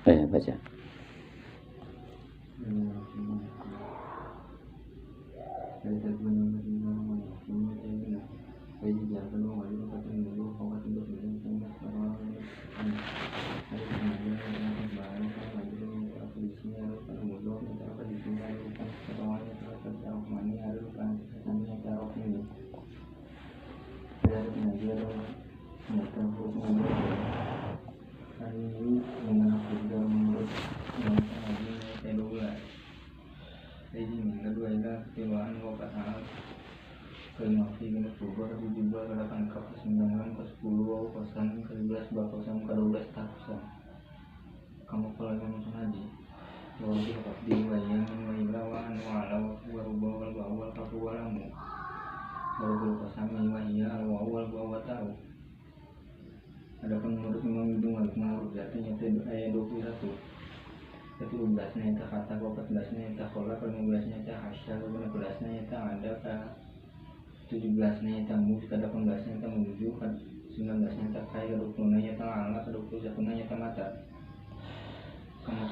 Baca. Kamu kalau yang haji wajib di wayan wailawan walau warubawal bawal kapuwalamu warubul kosami wahia al-wawal bawa tahu. Adapun menurut Imam Hidung menurut artinya itu ayat 21 itu 12 nya itu kata 14 nya itu kolak 15 nya itu hasyar 16 nya itu ada 17 nya itu mus 18 nya itu menuju 19 nya itu kaya 20 nya itu alat 21 nya itu mata kamu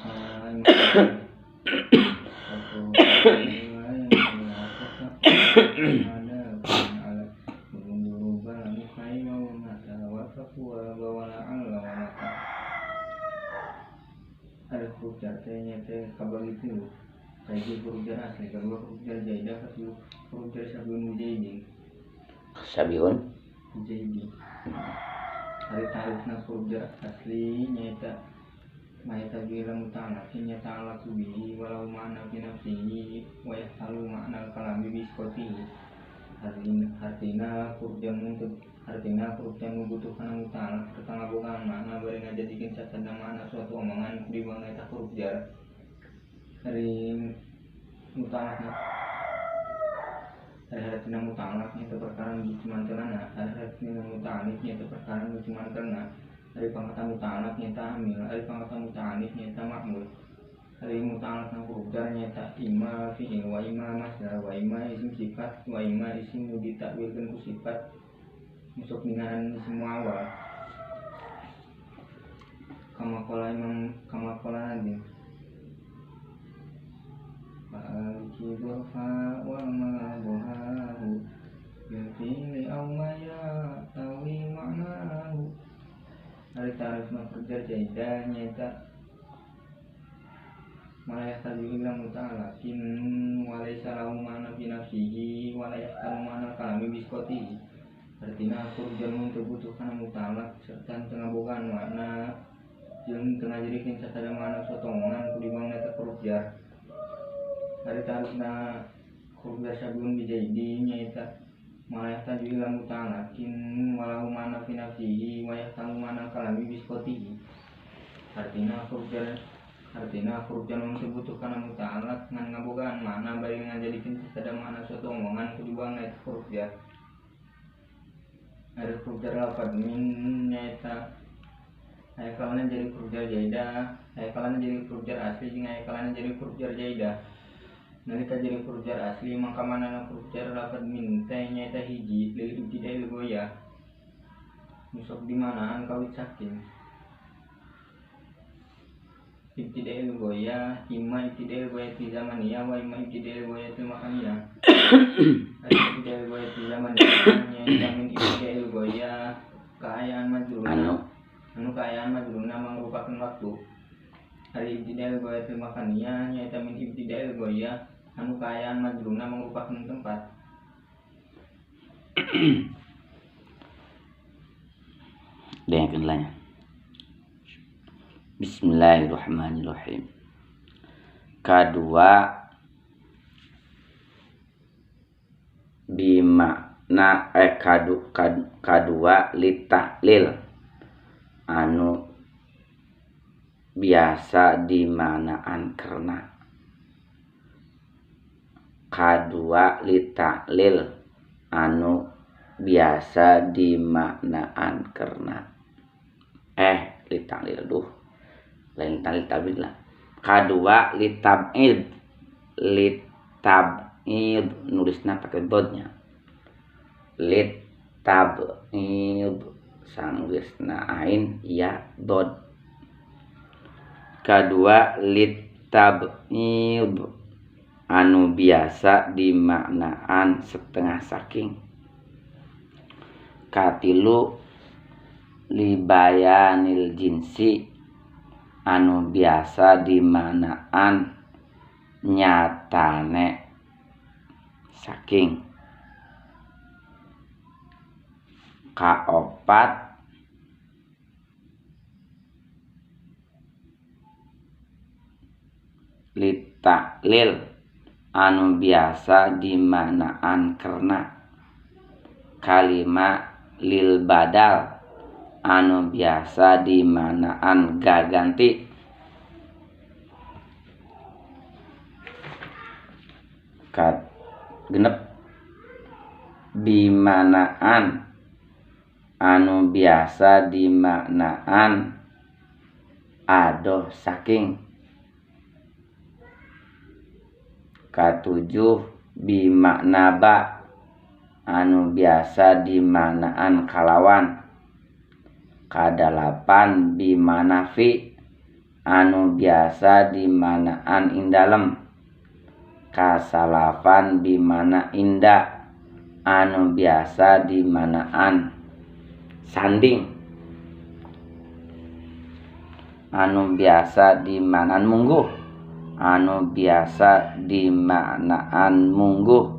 ada huruf jar teh kabar itu kayak huruf jar asli kedua huruf jar jaidah kedua huruf jar sabiun mujaidin mujaidin hari tarifna huruf jar asli nyata mayata bilang mutanakin nyata ala kubihi walau mana binafsihi wa yahtalu makna kalami biskoti artinya huruf jar membutuhkan mutana ketengah bukan makna beri ngajadikan catatan makna suatu omongan di bawah nyata huruf jar hari mutanaknya hari mutanaknya itu perkara cuman karena hari mutanaknya itu perkara cuman karena hari pangkatan mutanaknya nyata amil hari pangkatan mutanaknya nyata makmul hari mutanaknya huruf jar nyata ima fi'il wa ima masdar wa ima isim sifat wa ima isim ditakwilkan ku sifat masuk dengan isim awal kama kola nabi Ba'alki burfa wa ma buhahu Yufili awmaya tawi ma'nahu hari tarif kerja jaidah nyata malayah tadi bilang muta'alakin walaysa lahu ma'na binafsihi walayah talu ma'na kalami biskoti artinya kerja membutuhkan muta'alak serta tengah bukan makna yang tengah jadikan catatan makna suatu omongan kudibang neta kerja hari tarifna huruf jar sabiun bijaidi nyata malayah tadi bilang muta'alakin walau ma'na binafsihi walayah talu ma'na kalami biskoti artinya huruf jar membutuhkan muta'alak ngan ngabogaan makna bari ngajadikan catatan makna suatu omongan kudibang neta huruf jar ada huruf jar lafad min nyata ayat kalana jadi huruf jar jaidah ayat kalana jadi huruf jar asli jeung ayat kalana jadi huruf jar jaidah nalika jadi huruf jar asli maka manana huruf jar lafad min teh nyata hiji lil ibtidai goyah musok di manaan kawit saking ibtidai goyah imma ibtidai goyah di zamaniyah wa imma ibtidai goyah di makaniyah ibtidai goyah di zamaniyah nyata min ibtidai goyah kaayaan majrurna anu kaayaan majrurna merupakan waktu hari ibtidai goyah di makaniyah nyata min ibtidai goyah anu kaayaan majrurna merupakan tempat Dengarkan lainnya. Bismillahirrahmanirrahim. Kedua bimakna kadua litaklil anu biasa dimanaan karena kadua litaklil anu biasa dimaknaan karena litaklil lain tali tabid lah kadua litabid nulisna pakai dotnya litabid sanggeusna ain ya dot Kadua litab'id anu biasa dimaknaan setengah saking. Katilu libayanil jinsi anu biasa dimaknaan nyatane saking. Kaopat litaklil anu biasa dimaknaan kerna. Kalima lil badal anu biasa dimaknaan gaganti. Genep bimanaan anu biasa dimaknaan adoh saking. Katujuh bimaknaba anu biasa dimaknaan kalawan. Kadalapan bimanafi anu biasa dimaknaan indalem. Kasalapan bimana inda anu biasa dimaknaan sanding. Anu biasa dimaknaan mungguh anu biasa dimaknaan mungguh.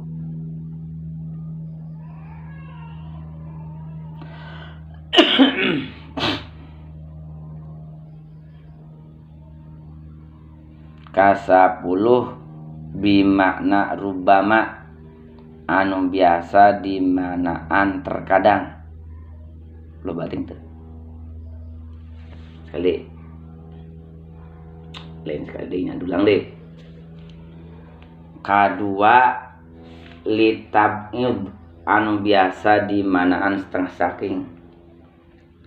Kasapuluh bimakna rubama anu biasa dimaknaan terkadang. Lo bating tuh sekali lain sekali dulang deh. Kadua litab'id anu biasa dimaknaan setengah saking.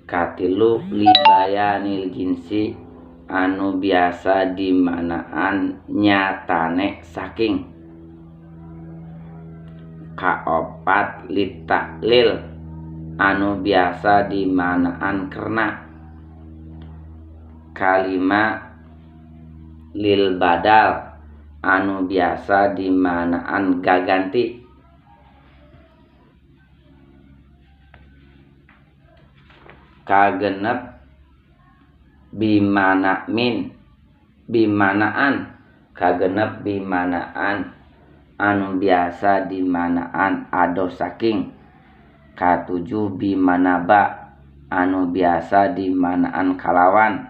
Katilu libayanil jinsi anu biasa dimaknaan nyatane saking. Kaopat litaklil anu biasa dimaknaan kerna. Kalima lil badal anu biasa dimaknaan gaganti. Kagenep bimanaan kagenep bimanaan anu biasa dimaknaan adoh saking. Katujuh bimanaba anu biasa dimaknaan kalawan.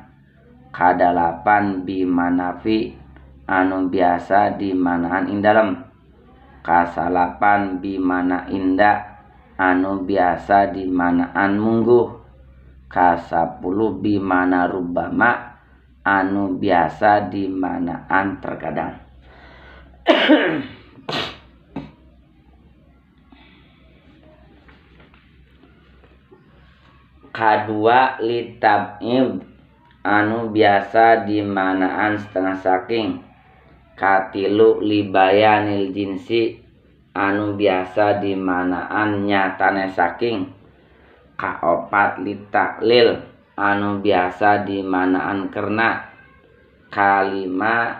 Kadalapan bimanafi anu biasa dimaknaan indalem. Kasalapan bimana inda anu biasa dimaknaan mungguh. Kasapuluh bimana rubama anu biasa dimaknaan terkadang. Kadua litab'id anu biasa dimaknaan setengah saking. Katilu libayanil jinsi anu biasa dimaknaan nyatane saking. Kaopat litaklil anu biasa dimaknaan kerna. Kalima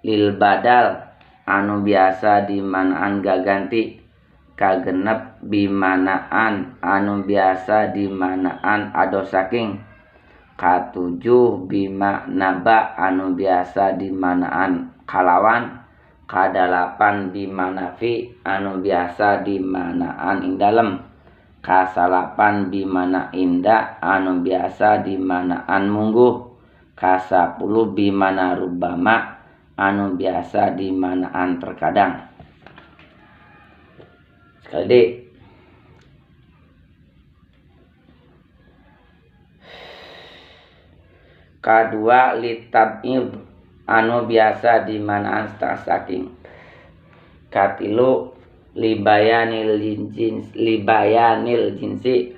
lil badal anu biasa dimaknaan gaganti. Kagenep bimanaan anu biasa dimaknaan adoh saking. Katujuh bimaknaba anu biasa dimaknaan kalawan. Kadalapan bimanafi anu biasa dimaknaan indalem. Kasalapan bimana inda anu biasa dimaknaan mungguh. Kasapuluh bimana rubama anu biasa dimaknaan terkadang. Sekali kadua litab'id anu biasa dimaknaan setengah saking. Katilu libayanil jinsi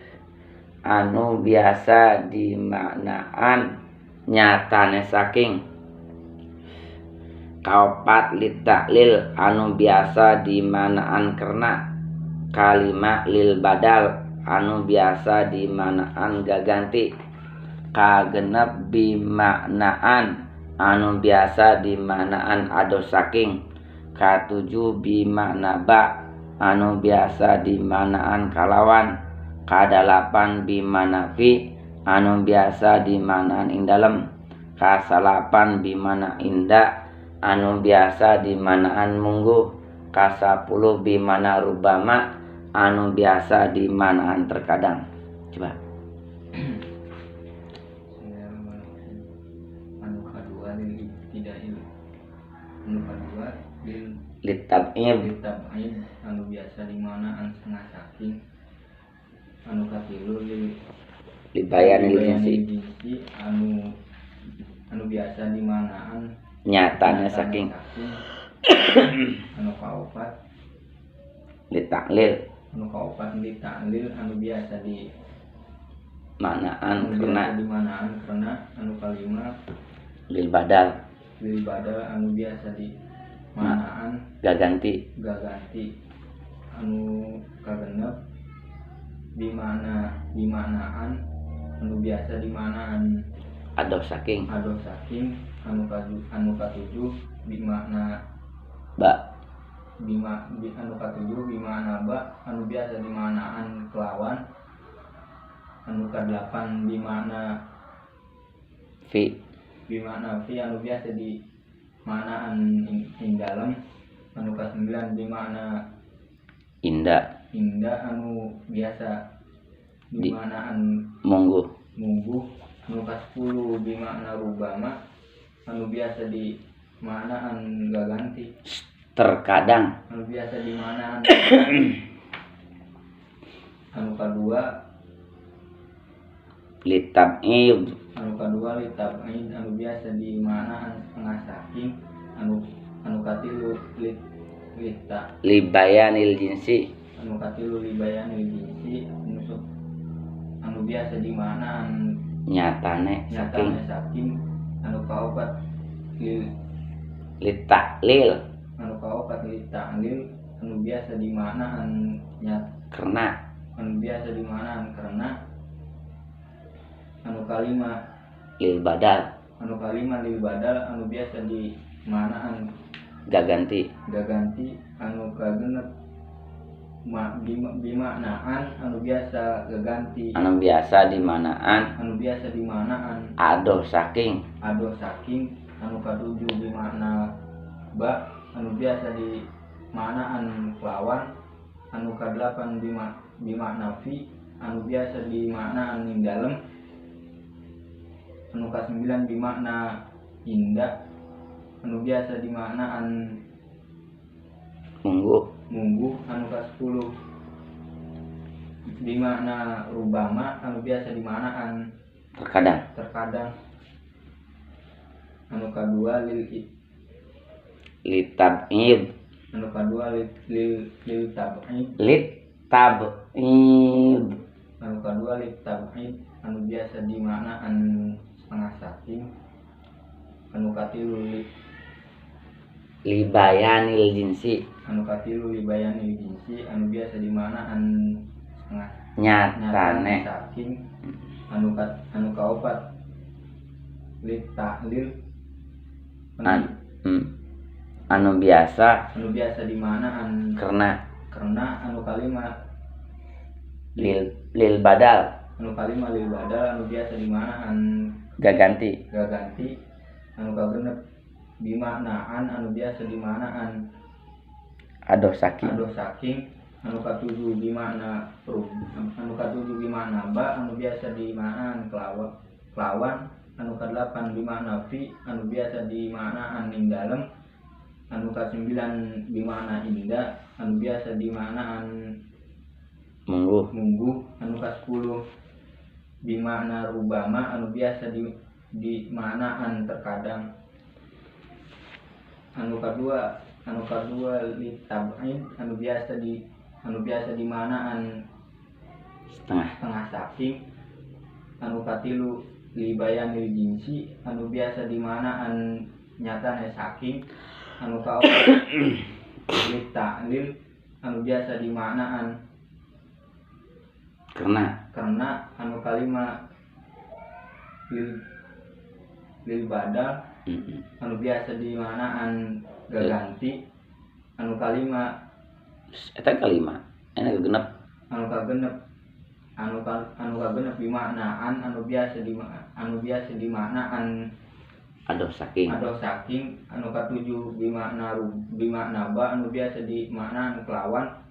anu biasa dimaknaan nyatane saking. Kaopat litaklil anu biasa dimaknaan kerna. Kalima lil badal anu biasa dimaknaan gaganti. kagenep bimaknaan anu biasa dimaknaan ados saking. Katujuh bimakna ba anu biasa dimaknaan kalawan. Kadalapan bimakna fi anu biasa dimaknaan ing dalem. Kasalapan bimakna inda anu biasa dimaknaan mungguh. Kasapuluh bimakna rubama anu biasa dimaknaan terkadang. Coba. Anu kadua lil ibtidail. Anu kadua lil Litab'ib tab'id anu biasa dimaknaan setengah saking. Anu katilu lil libayan jinsi jinsi anu biasa dimaknaan nyatanya saking. Anu kaopat Litaklil anu kaopat di taklil anu biasa di manaan anu biasa karena dimanaan karena anu kalima lil badal lil badal anu biasa di manaan gaganti gaganti anu kagenep bimanaan anu biasa dimanaan ados saking ados saking. Anu katujuh bimakna ba anu katujuh bimakna ba anu biasa dimanaan kelawan. Anu kadelapan bimakna fi anu biasa dimanaan ing dalem. Anu kasembilan bimakna inda anu biasa dimanaan mungguh. Anu kasepuluh bimakna rubama anu biasa dimanaan gaganti. Terkadang Anu biasa dimanaan anu kadua litab'ib litab'id anu biasa dimanaan setengah saking. Anu katilu libayanil jinsi anu katilu libayanil jinsi anu biasa dimanaan nyatane saking. saking. Anu kaopat Litaklil anu kaopat litaklil anu biasa dimanaan karena anu biasa dimanaan karena. Anu kalima lil badal lil badal anu biasa dimanaan gaganti anu kagenep bimaknaan anu biasa gaganti anu biasa dimanaan ados saking. Anu katujuh bimakna ba anu biasa dimanaan kelawan. Anu kadelapan bimakna fi anu biasa dimaknaan ing dalem. Anu kasembilan bimakna inda anu biasa dimaknaan mungguh. Anu kasepuluh bimakna rubama anu biasa dimaknaan terkadang. Anu kadua litab'ib anu kadua lil tab'id anu kadua lil tab'id anu biasa dimaknaan setengah saking. Anu katilu libayanil jinsi anu biasa dimaknaan setengah nyatane saking. Anu kaopat litaklil anu biasa dimanaan karena. anu kalima lil badal anu biasa dimanaan gaganti anu kagenep bimaknaan anu biasa dimanaan ados saking. Anu katujuh bimakna ba anu biasa dimanaan kelawan. Anu kadelapan bimakna fi anu biasa dimaknaan ing dalem. Anu kasembilan bimakna inda anu biasa dimaknaan mungguh. Anu kasepuluh bimakna rubama anu biasa dimaknaan terkadang. Anu kadua litab'id anu biasa dimaknaan setengah saking. Anu katilu libayanil jinsi anu biasa dimaknaan nyatane saking. Anu kaopat litaklil anu biasa dimaknaan karena. Anu kalima lil badal anu biasa di manaan gaganti anu kalima eta kalima enak genep anu kagenep bimaknaan anu biasa di maknaan adoh saking anu katujuh bimakna ba anu biasa di maknaan kelawan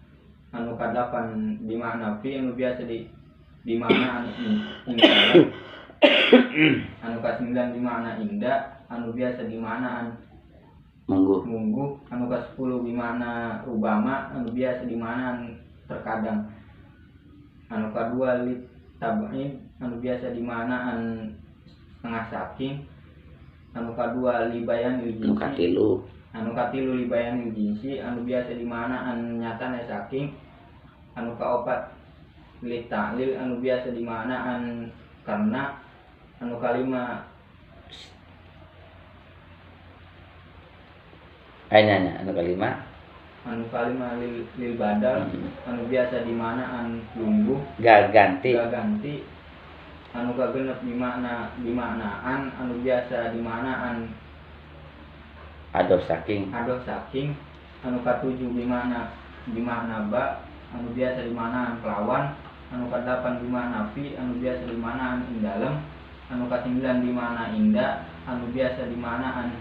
anu kadelapan bimakna fi anu biasa di maknaan indah anu kasembilan bimakna indah anu biasa di maknaan munggu anu kasepuluh bimakna rubama anu biasa di maknaan terkadang anu kadua lit tab'id anu biasa di maknaan setengah saking anu kadua libayan jinsi anu katilu libayan jinsi anu biasa di maknaan nyatana saking anu kaopat lit ta'lil anu biasa di maknaan karena anu kalima anu kalima lil badal anu biasa di maknaan lungguh gaganti anu kagenep bimaknaan anu biasa di maknaan adoh saking anu katujuh bimakna ba anu biasa di maknaan kelawan anu kadelapan bimakna fi anu biasa di maknaan indalem anu kasembilan bimakna indah anu biasa di maknaan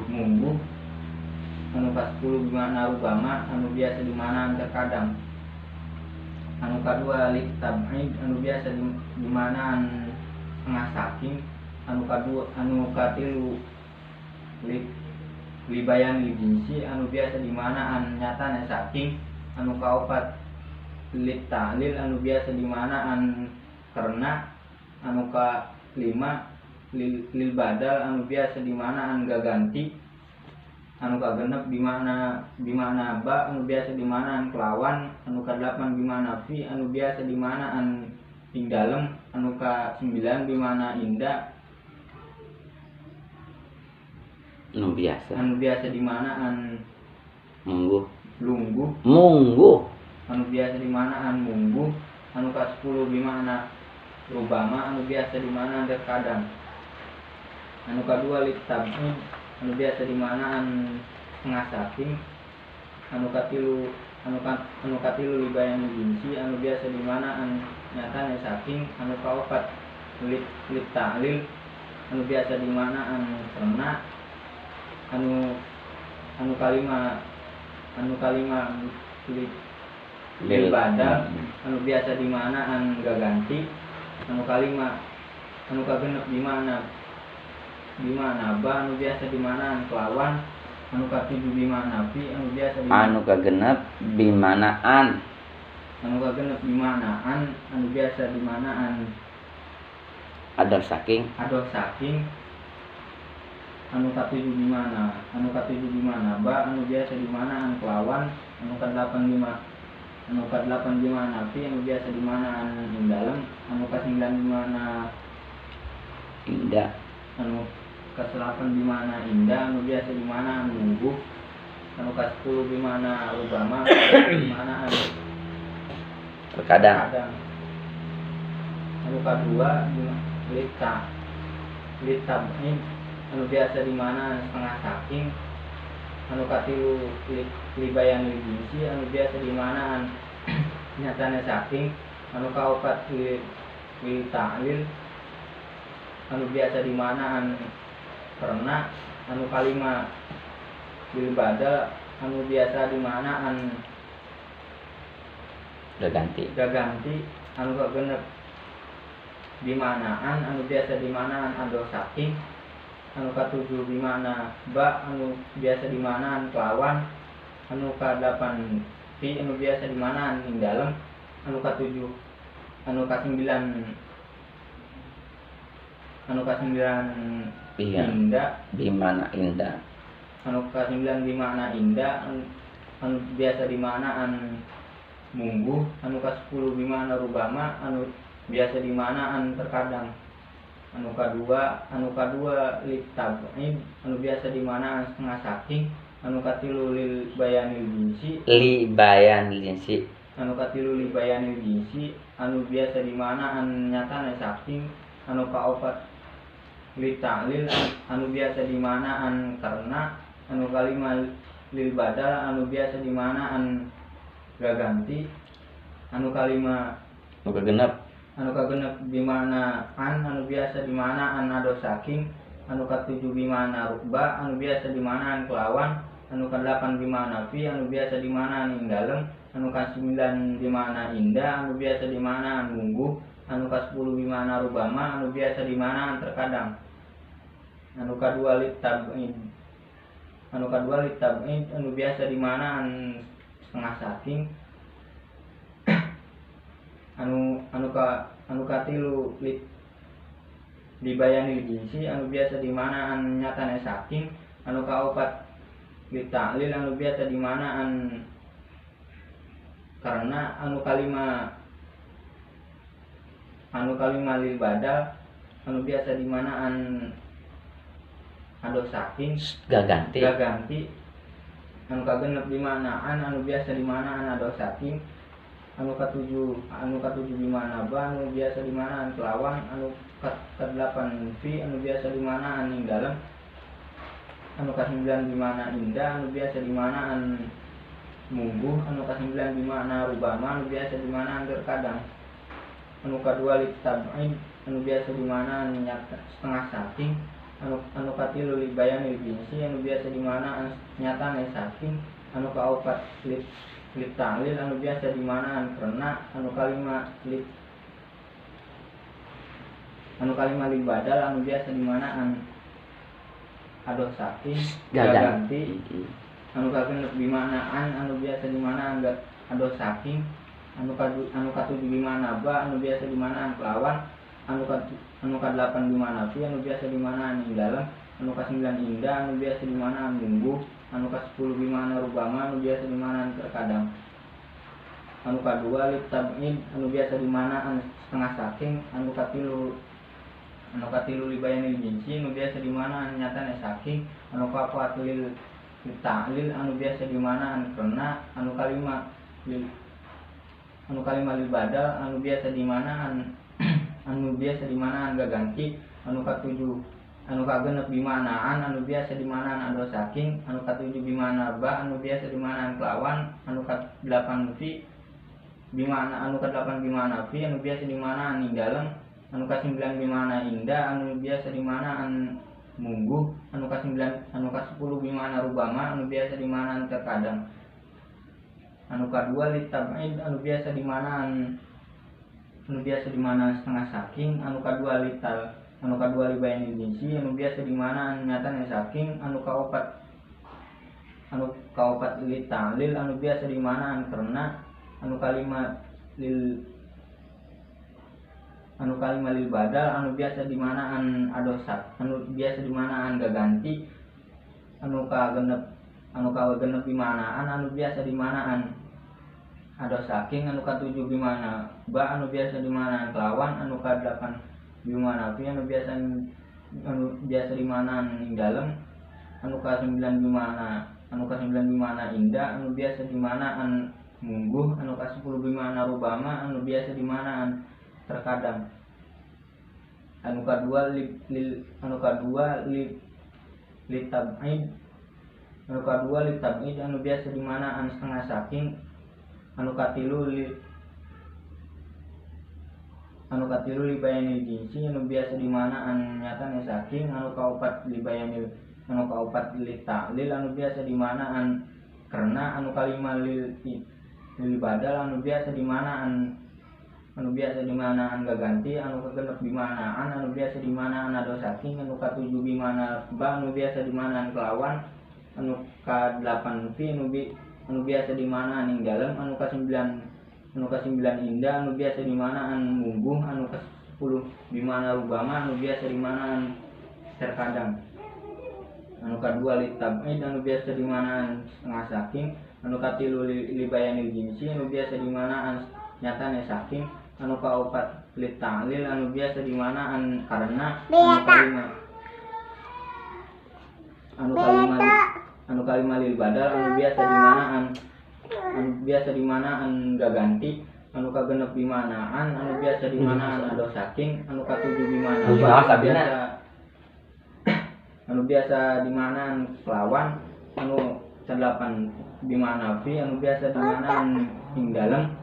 munggu anu kasepuluh bimakna rubama anu biasa di maknaan terkadang anu kadua lit tab'id anu biasa di maknaan setengah saking anu katilu libayan jinsi anu biasa di maknaan nyatana saking anu kaopat lit ta'lil anu biasa di maknaan karena anu kalima lil badal anu biasa di maknaan gaganti anu kagenep bimakna ba anu biasa di maknaan kelawan anu kadelapan bimakna fi anu biasa di maknaan ing dalem anu kasembilan bimakna indah anu biasa di maknaan lungguh anu biasa di maknaan munggu anu kasepuluh bimakna rubama anu biasa di maknaan terkadang anu kadua lit tab'id anu biasa di maknaan setengah saking anu katilu libayan jinsi anu biasa di maknaan nyatana saking anu kaopat lit ta'lil anu biasa di maknaan karena anu kalima lil badal anu biasa di maknaan gaganti anu kalima anu kagenep bimakna ba anu biasa di maknaan kelawan anu katujuh bimakna fi anu biasa di anu kagenep bimaknaan anu biasa di maknaan adoh saking anu katujuh bimakna ba anu biasa di maknaan kelawan anu kadelapan bimakna fi anu biasa di maknaan indalem anu kasembilan bimakna indah anu kaselapan bimakna indah anu biasa di maknaan mungguh anu kasepuluh bimakna rubama di maknaan terkadang anu kadua lit tab'id anu biasa di maknaan setengah saking anu katilu libayan jinsi anu biasa di maknaan nyatana saking anu kaopat lil ta'lil anu biasa di maknaan karena anu kalima bil badal anu biasa di maknaan gaganti anu kagenep bimaknaan anu biasa di maknaan adoh saking anu katujuh bimakna ba anu biasa di maknaan kelawan anu kadelapan fi anu biasa di maknaan ing dalem anu kasembilan indah anu kasembilan bimakna indah anu biasa di maknaan mungguh anu kasepuluh bimakna rubama anu biasa di maknaan terkadang anu kadua lit tab'id anu biasa di maknaan setengah saking anu katilu libayanil jinsi anu biasa di maknaan nyatana saking anu kaopat li ta'lil anu biasa dimanaan karena anu kalima lil badal anu biasa dimanaan gaganti anu kalima Muka genep. anu kagenep bimana anu biasa dimanaan ado saking anu katujuh bimana rukba anu biasa dimanaan kelawan anu kadelapan bimana fi anu biasa dimanaan ing dalem anu kasembilan bimana indah anu biasa dimanaan mungguh anu kasepuluh bimana rubama anu biasa dimanaan terkadang anu kadua litab'id anu biasa dimanaan setengah saking anu katilu dibayani jinsi anu biasa dimanaan nyatane saking anu kaopat ta'lil anu biasa dimanaan karena anu kalima lil badal anu biasa dimanaan ado saking gaganti anu kagenep dimanaan anu biasa dimanaan ado saking anu katujuh bimana ba anu biasa dimanaan kelawan anu kadelapan fi anu biasa dimanaan ing dalem anu kasembilan bimana indah anu biasa dimanaan mungguh anu kasembilan bimana rubama anu biasa dimanaan terkadang anu kadua litab'id anu biasa dimanaan setengah saking anu katilu libayani jinsi anu biasa dimanaan nyatane saking anu kaopat ta'lil anu biasa dimanaan karena anu kalima lil badal anu biasa dimanaan ado saking gaganti anu kagenep bimanaan anu biasa dimanaan ado saking anu katujuh bimana ba anu biasa dimanaan kelawan anu kadelapan bimana fi anu biasa dimanaan ing dalem anu kasembilan indah anu biasa dimanaan mungguh anu kasepuluh bimana rubama anu biasa dimanaan terkadang anu kadua litab'id anu biasa dimanaan setengah saking anu katilu libayani jinsi anu biasa dimanaan nyatane saking anu kaopat lil ta'lil anu biasa dimanaan karena anu kalima lil badal anu biasa dimanaan gaganti anu kagenep bimanaan anu biasa dimanaan ado saking anu katujuh bimana ba anu biasa dimanaan kelawan anu kadelapan fi anu biasa dimanaan ing dalem anu kasembilan bimana indah anu biasa dimanaan mungguh anu kasepuluh bimana rubama anu biasa dimanaan terkadang anu kadua litab'id anu biasa dimanaan setengah saking anu kadua libayani jinsi anu biasa dimanaan nyatane saking anu kaopat li ta'lil anu biasa dimanaan karena anu kalima lil badal anu biasa dimanaan ado anu biasa dimanaan gaganti anu kagenep bimanaan anu biasa dimanaan ado saking anu katujuh bimana ba anu biasa dimanaan kelawan anu kadelapan bimana fi anu biasa dimanaan ing dalem anu kasembilan bimana indah anu biasa dimanaan mungguh anu kasepuluh bimana rubama anu biasa dimanaan terkadang anu kadua litab'id anu biasa dimanaan setengah saking anu katilu libayani jinsi anu biasa dimanaan nyatane saking anu kaopat li ta'lil anu biasa dimanaan karena anu kalima lil badal anu biasa dimanaan gaganti anu kagenep bimanaan anu biasa dimanaan ado saking anu katujuh bimana ba anu biasa dimanaan kelawan anu kadelapan fi anu biasa dimanaan ing dalem anu kasembilan indah anu biasa dimanaan mungguh anu kasepuluh bimana rubama anu biasa dimanaan terkadang anu kadua litab'id anu biasa dimanaan setengah saking anu katilu libayani jinsi anu biasa dimanaan nyatane saking anu kaopat li ta'lil anu biasa dimanaan karena anu kalima lil badal anu biasa dimanaan gaganti anu kagenep bimanaan anu biasa dimanaan ado saking anu katujuh bimana anu biasa dimanaan kelawan anu kedelapan bimana fi anu biasa dimanaan ing dalem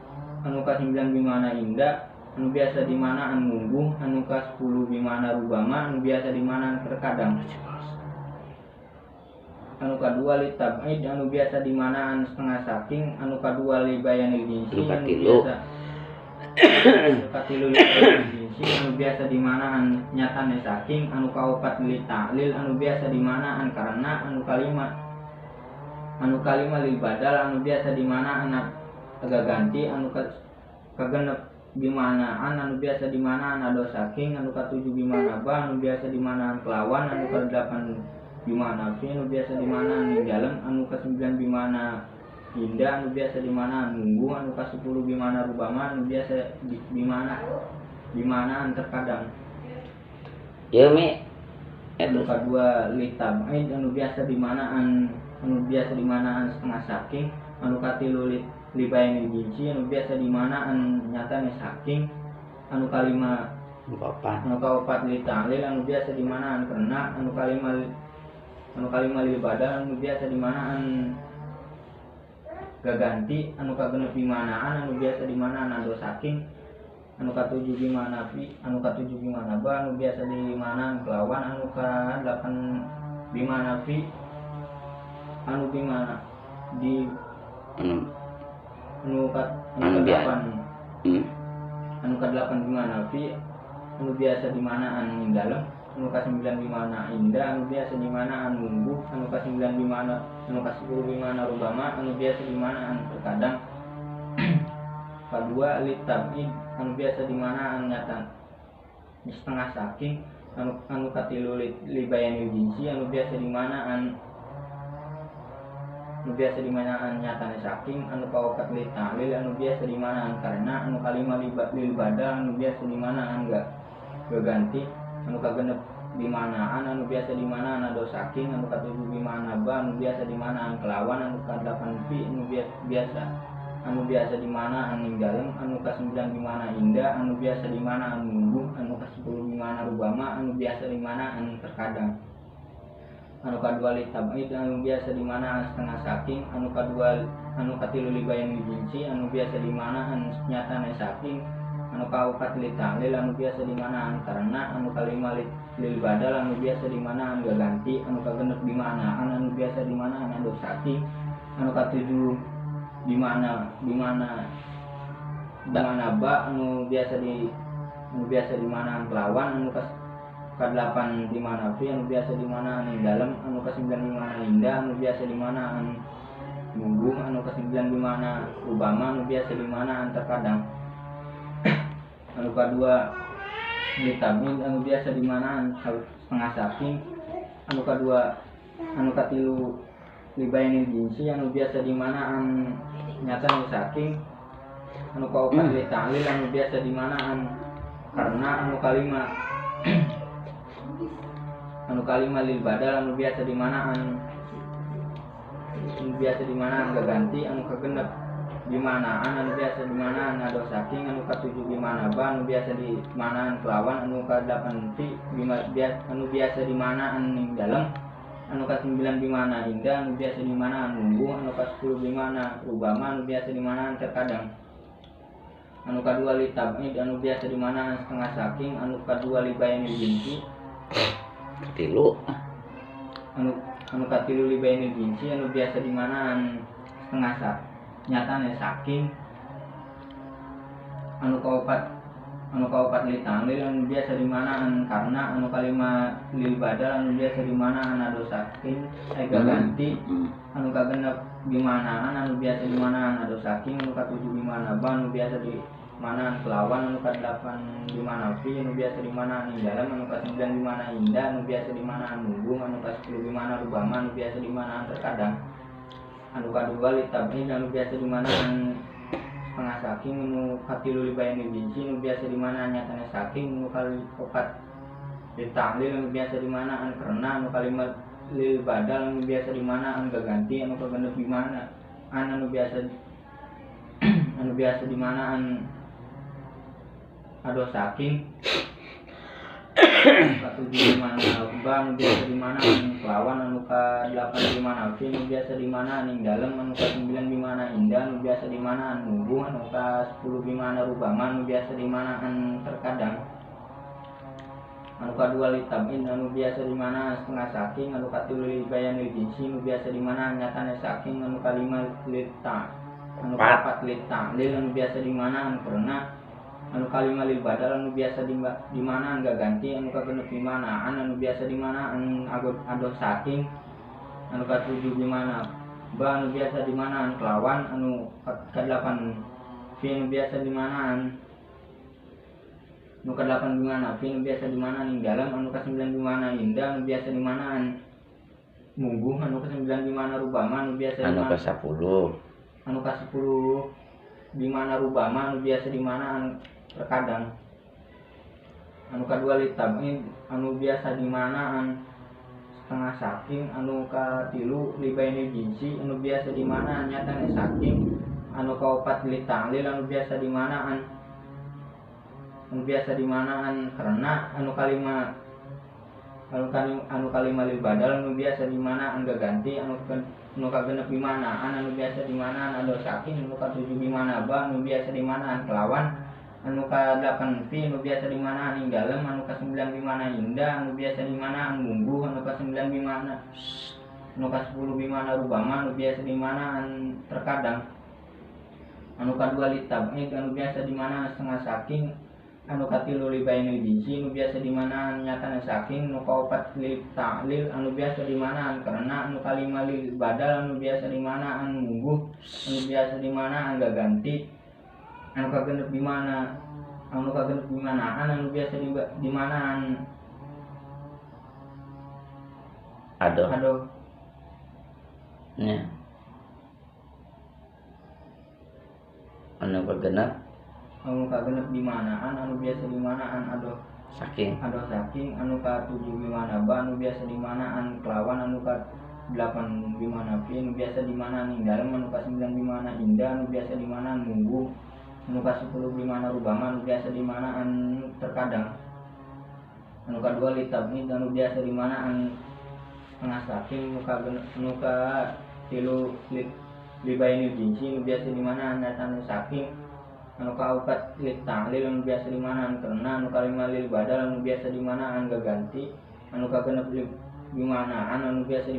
anu ka-9 bimana inda anu biasa dimanaan mungguh anu ka-10 bimana rubama anu biasa dimanaan terkadang anu kadua li tab'id anu biasa dimanaan setengah saking anu kadua li bayanil jinsi anu biasa katilu li bayanil jinsi anu biasa dimanaan nyatane saking anu kaopat li ta'lil anu biasa dimanaan karena anu kalima lil badal anu biasa dimanaan agak ganti anu kagenep bimanaan anu biasa dimanaan ado saking anu katujuh bimana ba anu biasa dimanaan kelawan anu ka-8 bimana fi anu biasa dimanaan ing dalem anu ka-9 bimana indah anu biasa dimanaan munggu anu ka-10 bimana rubama anu biasa bimanaan terkadang ya mi anu kadua litab'id anu biasa dimanaan setengah saking anu katilu libayanil jinsi anu biasa dimanaan nyatane saking anu kalima anu kaopat li ta'lil anu biasa dimanaan karena anu kalima lil badal anu biasa dimanaan gaganti anu kagenep bimanaan anu biasa dimanaan ado saking anu katujuh bimana fi anu katujuh bimana ba anu biasa dimanaan kelawan anu ka-8 bimana fi anu bimana di anu ka-8 bimana fi anu biasa dimanaan ing dalem anu ka-9 bimana indah anu biasa dimanaan mungguh anu ka-9 bimana anu ka-10 bimana rubama anu biasa dimanaan terkadang kadua li tab'id anu biasa dimanaan nyata setengah saking anu katilu li bayanil jinsi anu biasa dimanaan nyatane saking anu kaopat li ta'lil anu biasa dimanaan karena anu kalima lil badal anu biasa dimanaan gak ganti anu kagenep bimanaan anu biasa dimanaan ado saking anu katujuh bimana ba anu biasa dimanaan kelawan anu ka-8 fi anu biasa dimanaan ing dalem anu ka-9 bimana indah anu biasa dimanaan mungguh anu ka-10 bimana rubama anu biasa dimanaan terkadang anu kadua li tab'id anu biasa dimanaan setengah saking anu katilu li bayanil jinsi anu biasa dimanaan nyatane saking anu kaopat li ta'lil anu biasa dimanaan karena anu kalima lil badal anu biasa dimanaan gaganti anu kagenep bimanaan anu biasa dimanaan ado saking anu katujuh bimana ba anu biasa dimanaan kelawan anu ka-8 bimana fi anu biasa dimanaan ing dalem anu ka-9 bimana indah anu biasa dimanaan mungguh anu ka-9 bimana rubama anu biasa dimanaan terkadang anu kadua litab'id anu biasa dimanaan setengah saking anu kadua anu katilu libayanil jinsi anu biasa dimanaan nyatane saking anu kaopat li ta'lil anu biasa dimanaan karena anu kalima lil badal anu biasa dimanaan gaganti anu kagenep bimanaan anu biasa dimanaan ado saking anu katujuh bimana ba anu biasa dimanaan kelawan anu ka-8 fi anu biasa dimanaan ing dalem anu ka-9 bimana indah anu biasa dimanaan mungguh anu ka-10 bimana rubama anu biasa dimanaan terkadang anu kadua li tab'id anu biasa dimanaan setengah saking anu kadua li bayanil jinsi anu katilu li bayanil jinsi anu biasa dimanaan setengah saking nyatane saking anu kaopat li ta'lil anu biasa dimanaan karena anu kalima lil badal anu biasa dimanaan ado saking gaganti anu kagenep bimanaan anu biasa dimanaan ado saking anu katujuh bimana ba anu biasa dimanaan kelawan anu ka-8 bimana fi anu biasa dimanaan ing dalem anu ka-9 bimana indah anu biasa dimanaan mungguh anu ka-10 bimana rubama anu biasa dimanaan terkadang anu kadua li tab'id anu biasa dimanaan setengah saking anu katilu li bayanil jinsi anu biasa dimanaan nyatane saking anu kaopat li ta'lil anu biasa dimanaan karena anu kalima lil badal anu biasa dimanaan gaganti anu kagenep bimana anu biasa anu biasa dimanaan ado saking katujuh dimana ba anu biasa dimanaan kelawan anu ka 8 dimana fi anu biasa dimanaan ing dalem anu ka 9 dimana indah anu biasa dimanaan munggu anu ka 10 dimana rubama anu biasa dimanaan terkadang anu kadua litabin anu biasa dimana setengah saking anu katilu bayan jinsi anu biasa dimana nyatane saking anu kalima lita anu kapat lita lil anu biasa dimana karena anu kalima lil badal anu biasa dimana enggak ganti anu kagenep dimanaan anu biasa dimana ado saking anu katujuh dimana ba anu biasa dimanaan kelawan anu ke-8 fi anu biasa dimanaan anu ke-8 dimana fi anu biasa dimanaan ing dalam anu ke-9 dimana indah anu biasa dimanaan mungguh anu ke-9 dimana rubama anu biasa anu ke-10 anu ke-10 dimana rubama anu biasa dimanaan terkadang anu kadua litabin anu biasa dimanaan setengah saking anu katilu libaini jinsi anu biasa dimanaan nyatane saking anu kaopat litanglil anu biasa dimanaan karena anu kalima lil badal anu biasa dimanaan enggak ganti anu kagenep dimanaan anu biasa dimanaan ado saking anu katujuh dimana ba anu biasa dimanaan kelawan anu ka-8 fi anu biasa dimanaan ing dalem anu ka-9 dimana indah anu biasa dimanaan munggu anu ka-9 dimana anu ka-10 dimana rubama anu biasa dimanaan terkadang anu kadua litabin anu biasa dimanaan setengah saking anu katilu libainil jinsi anu biasa dimanaan nyatane saking anu kaopat lil ta'lil anu biasa dimanaan karena anu kalima lil badal anu biasa dimanaan mungguh anu biasa dimanaan enggak ganti anu kagenep dimanaan anu biasa dimanaan ado nya anu kagenep dimanaan anu biasa dimanaan ado saking anu ka-7 dimana ba anu biasa dimanaan kelawan anu ka-8 dimana fi anu biasa dimanaan ing dalem anu ka-9 dimana indah anu biasa dimanaan munggu anu ka-10 dimana rubama anu biasa dimanaan terkadang anu kadua litabin anu biasa dimanaan setengah saking anu ka-tilu libainil jinsi anu biasa dimanaan nyatane saking anu kaopat litanglil anu biasa dimanaan karena anu kalima lil badal anu biasa dimanaan enggak ganti anu kagenep dimanaan anu biasa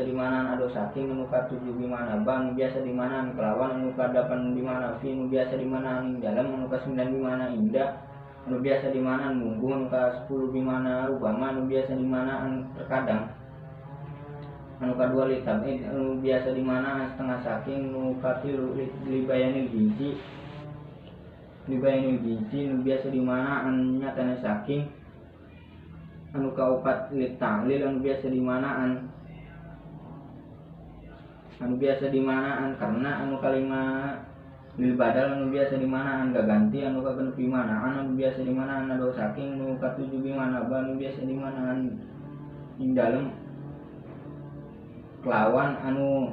dimanaan ado saking anu ka-7 dimana ba anu biasa dimanaan kelawan anu ka-8 dimana fi anu biasa dimanaan ing dalem anu ka-9 dimana indah anu biasa dimanaan munggu anu ka-10 dimana rubama anu biasa dimanaan terkadang anu kadua litabin anu biasa dimanaan setengah saking anu katilu libainil jinsi anu biasa dimanaan nyatane saking anu kaopat litanglil anu biasa dimanaan karena anu kalima lil badal anu biasa dimanaan enggak ganti anu kagenep dimanaan anu biasa dimanaan ado saking anu ka-7 dimana ba anu biasa dimanaan ing dalem kelawan anu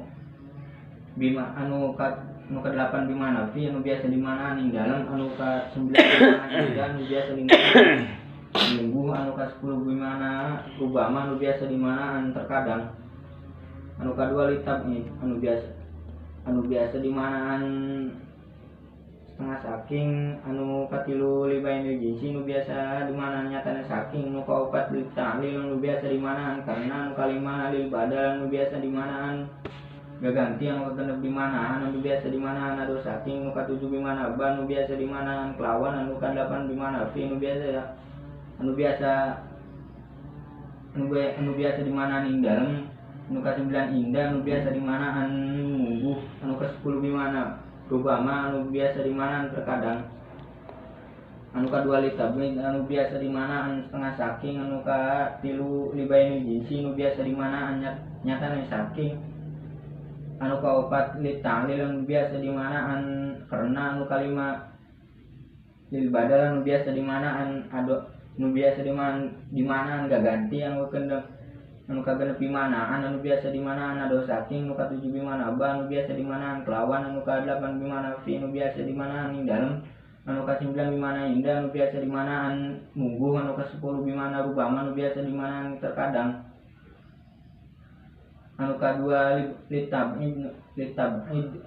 ka-8 dimana fi anu biasa dimanaan ing dalem anu ka-9 dimana indah anu biasa dimanaan minggu anu ka-10 dimana rubama anu biasa dimanaan terkadang anu kadua litab ini anu biasa dimanaan setengah saking anu katilu libainil jinsi anu biasa dimanaan nyatane saking anu kaopat litanglil anu biasa dimanaan karena anu kalima lil badal anu biasa dimanaan gak ganti anu kagenep dimanaan anu biasa dimanaan ado saking anu ka-7 dimana ba anu biasa dimanaan kelawan anu ka-8 dimana fi anu biasa dimanaan ing dalem anu ka-9 indah anu biasa dimanaan mungguh anu ka-10 dimana rubama anu biasa dimanaan terkadang anu kadua litabin anu biasa dimanaan setengah saking anu ka-tilu libainil jinsi anu biasa dimanaan nyatane saking anu kaopat litanglil anu biasa dimanaan karena anu kalima lil badal anu biasa dimanaan ado anu biasa dimanaan enggak ganti anu anu kagenep bimanaan anu biasa dimanaan ado saking, nu katujuh bimana ba anu biasa dimanaan kelawan, anu kadelapan bimana fi anu biasa dimanaan ing dalem, anu kasembilan bimana indah anu biasa dimanaan mungguh, anu kasepuluh bimana rubama anu biasa dimanaan terkadang, anu kadua litab'id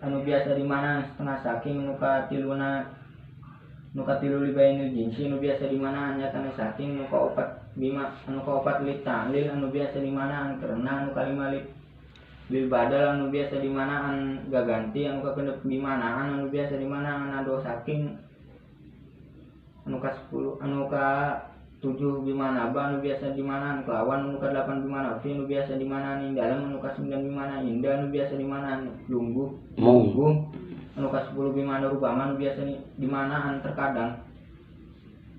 anu biasa dimanaan setengah saking, anu katilu libainil jinsi anu biasa dimanaan nyatana saking, anu kaopat litalil anu biasa dimanaan karena, anu kalima lil badal anu biasa dimanaan gaganti, anu kagenep bimanaan anu biasa dimanaan ado saking, anu ka-7 bimana ba anu biasa dimanaan kelawan, anu ka-8 bimana fi anu biasa dimanaan ing dalem, anu ka-9 bimana indah anu biasa dimanaan mungguh, anu ka-10 bimana rubama anu biasa dimanaan terkadang,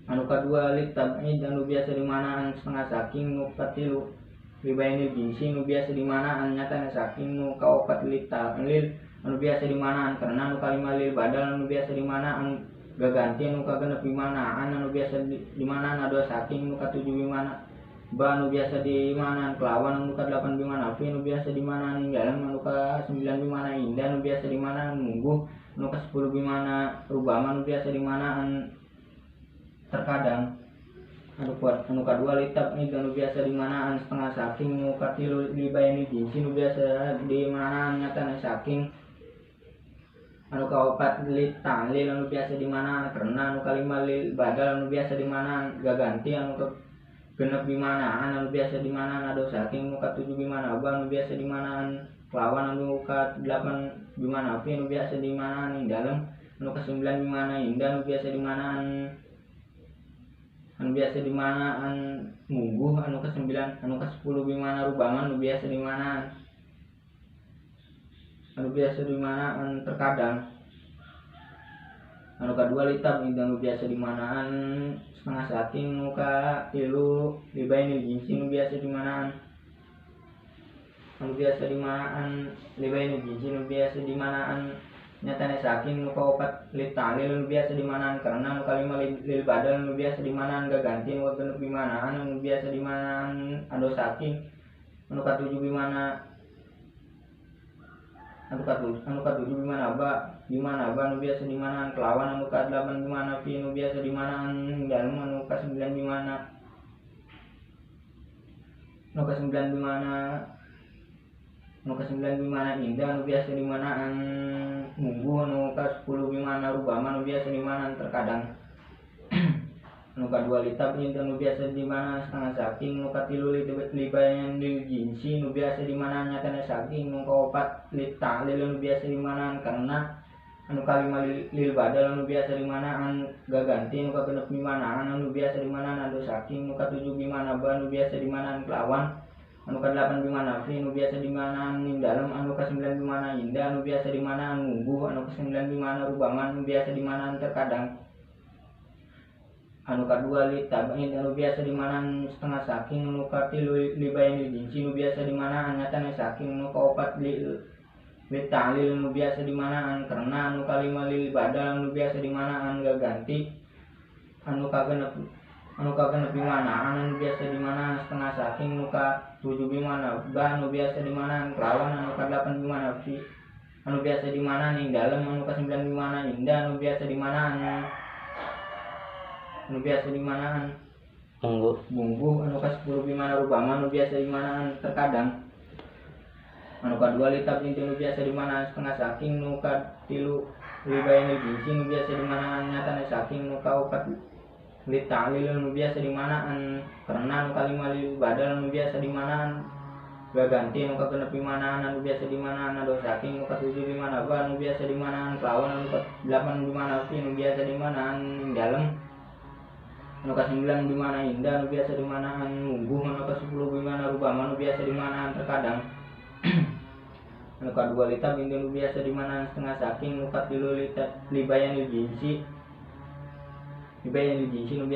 anu kadua litab'id anu biasa dimanaan setengah saking, nu katilu libainil jinsi anu biasa dimanaan nyatana saking, nu kaopat litalil anu biasa dimanaan karena, anu kalima lil badal anu biasa dimanaan gaganti, anu kagenep bimanaan anu biasa dimanaan ado saking, nu katujuh bimana ba anu biasa dimanaan kelawan, anu ka-8 bimana fi anu biasa dimanaan ing dalem, anu ka-9 bimana indah anu biasa dimanaan mungguh, anu ka-10 bimana rubama anu biasa dimanaan terkadang, anu kadua litab'id anu biasa dimanaan setengah saking, nu katilu libainil jinsi anu biasa dimanaan nyatana saking, anu kaopat litalil anu biasa dimanaan karena, anu kalima lil badal anu biasa dimanaan gaganti, anu kagenep bimanaan anu biasa dimanaan ado saking, nu ka-7 bimana ba anu biasa dimanaan kelawan, anu ka-8 bimana fi anu biasa dimanaan ing dalem, anu ka-9 bimana indah anu biasa dimanaan mungguh, anu ka-10 bimana rubama anu biasa dimanaan terkadang, anu kadua litab'id anu biasa dimanaan setengah saking, nu ka-3 libainil jinsi anu biasa dimanaan nyatane saking, nu kaopat litalil anu biasa dimanaan karena, anu kalima lil badal anu biasa dimanaan gaganti, anu kagenep bimanaan anu biasa dimanaan ado saking, anu ka-7 bimana bimana ba anu biasa dimanaan kelawan, anu ka-8 bimana fi anu biasa dimanaan ing dalem, anu ka-9 bimana indah anu biasa dimanaan mungguh, anu ka-10 bimana rubama anu biasa dimanaan terkadang, anu kadua litab'id anu biasa dimanaan setengah saking, nu katilu libainil jinsi anu biasa dimanaan nyatana saking, nu kaopat litalil anu biasa dimanaan karena, anu kalima lil badal anu biasa dimanaan gaganti, anu kagenep bimanaan anu biasa dimanaan ado saking, nu ka-7 bimana ba anu biasa dimanaan kelawan, anu ka-8 bimana fi anu biasa dimanaan ing dalem, anu ka-9 bimana indah anu biasa dimanaan mungguh, anu ka-9 bimana rubama anu biasa dimanaan terkadang, anu kadua litab'id anu biasa dimanaan setengah saking, nu katilu libainil jinsi anu biasa dimanaan nyatana saking, nu kaopat litalil anu biasa dimanaan karena, anu kalima lil badal anu biasa dimanaan gaganti, anu kagenep bimanaan anu biasa dimanaan setengah saking, nu ka-7 bimana ba anu biasa dimanaan kelawan, anu ka-8 bimana fi anu biasa dimanaan ing dalem, anu ka-9 bimana indah anu biasa dimanaan mungguh, anu ka-10 bimana rubama anu biasa dimanaan terkadang, anu kadua litab'id anu biasa dimanaan setengah saking, nu katilu libainil jinsi anu biasa dimanaan nyatana saking, nu kaopat litalil anu biasa dimanaan karena, anu kalima lil badal anu biasa dimanaan gaganti, anu kagenep bimanaan anu biasa dimanaan ado saking, nu ka-7 bimana ba anu biasa dimanaan kelawan, anu ka-8 bimana fi anu biasa dimanaan ing dalem, anu ka-9 bimana indah anu biasa dimanaan mungguh, anu ka-10 bimana rubama anu biasa dimanaan terkadang, anu kadua litab'id anu biasa dimanaan setengah saking, nu katilu libainil jinsi nu